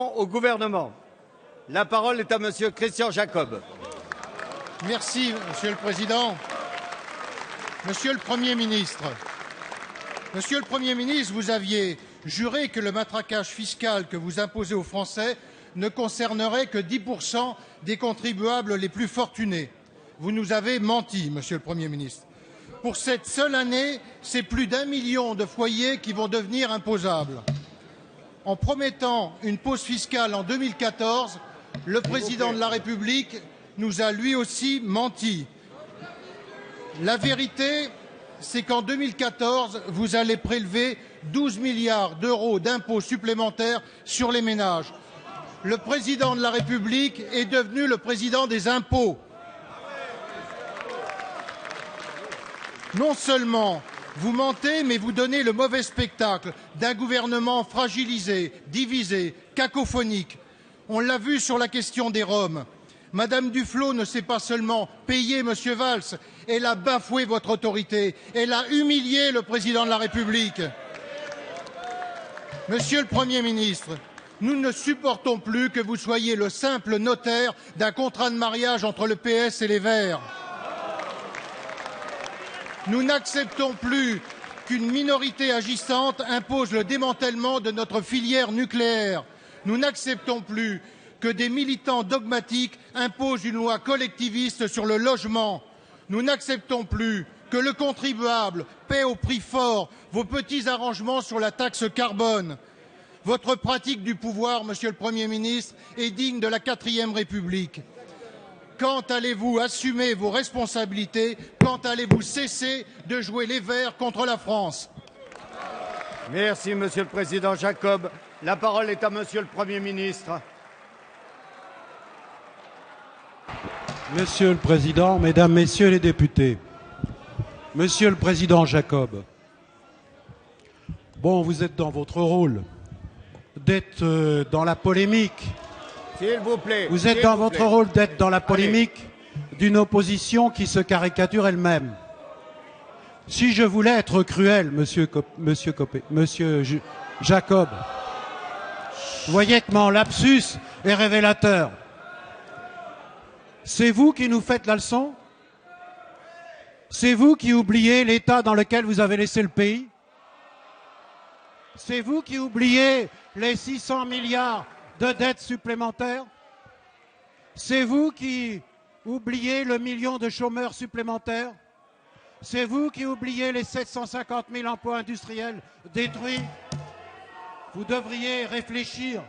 Au gouvernement. La parole est à Monsieur Christian Jacob. Merci, Monsieur le Président. Monsieur le Premier ministre, vous aviez juré que le matraquage fiscal que vous imposez aux Français ne concernerait que 10% des contribuables les plus fortunés. Vous nous avez menti, Monsieur le Premier ministre. Pour cette seule année, c'est plus d'1 million de foyers qui vont devenir imposables. En promettant une pause fiscale en 2014, le président de la République nous a lui aussi menti. La vérité, c'est qu'en 2014, vous allez prélever 12 milliards d'euros d'impôts supplémentaires sur les ménages. Le président de la République est devenu le président des impôts. Non seulement vous mentez, mais vous donnez le mauvais spectacle d'un gouvernement fragilisé, divisé, cacophonique. On l'a vu sur la question des Roms. Madame Duflot ne sait pas seulement payer M. Valls, elle a bafoué votre autorité, elle a humilié le président de la République. Monsieur le Premier ministre, nous ne supportons plus que vous soyez le simple notaire d'un contrat de mariage entre le PS et les Verts. Nous n'acceptons plus qu'une minorité agissante impose le démantèlement de notre filière nucléaire. Nous n'acceptons plus que des militants dogmatiques imposent une loi collectiviste sur le logement. Nous n'acceptons plus que le contribuable paie au prix fort vos petits arrangements sur la taxe carbone. Votre pratique du pouvoir, Monsieur le Premier ministre, est digne de la 4e République. Quand allez-vous assumer vos responsabilités? Quand allez-vous cesser de jouer les Verts contre la France? Merci, Monsieur le Président Jacob. La parole est à Monsieur le Premier ministre. Monsieur le Président, Mesdames, Messieurs les députés, Monsieur le Président Jacob, bon, vous êtes dans votre rôle d'être dans la polémique. S'il vous plaît. Vous êtes dans votre rôle d'être dans la polémique d'une opposition qui se caricature elle-même. Si je voulais être cruel, Monsieur Jacob, vous voyez que mon lapsus est révélateur. C'est vous qui nous faites la leçon? C'est vous qui oubliez l'état dans lequel vous avez laissé le pays? C'est vous qui oubliez les 600 milliards de dettes supplémentaires? C'est vous qui oubliez le million de chômeurs supplémentaires? C'est vous qui oubliez les 750 000 emplois industriels détruits? Vous devriez réfléchir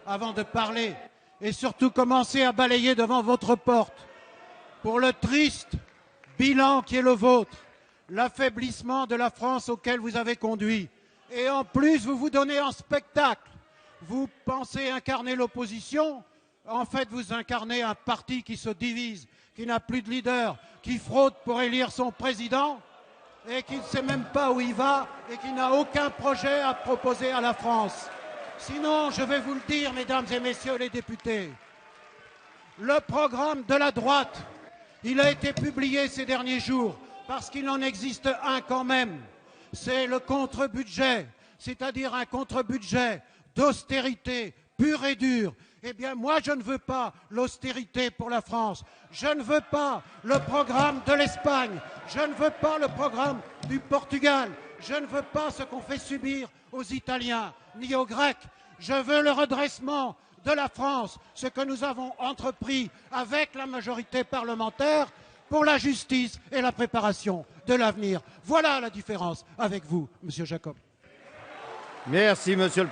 avant de parler et surtout commencer à balayer devant votre porte pour le triste bilan qui est le vôtre, l'affaiblissement de la France auquel vous avez conduit. Et en plus, vous vous donnez en spectacle. Vous pensez incarner l'opposition, en fait vous incarnez un parti qui se divise, qui n'a plus de leader, qui fraude pour élire son président et qui ne sait même pas où il va et qui n'a aucun projet à proposer à la France. Sinon, je vais vous le dire, Mesdames et Messieurs les députés, le programme de la droite, il a été publié ces derniers jours parce qu'il en existe un quand même. C'est le contre-budget, c'est-à-dire un contre-budget d'austérité pure et dure. Eh bien, moi, je ne veux pas l'austérité pour la France. Je ne veux pas le programme de l'Espagne. Je ne veux pas le programme du Portugal. Je ne veux pas ce qu'on fait subir aux Italiens ni aux Grecs. Je veux le redressement de la France, ce que nous avons entrepris avec la majorité parlementaire pour la justice et la préparation de l'avenir. Voilà la différence avec vous, Monsieur Jacob. Merci, Monsieur le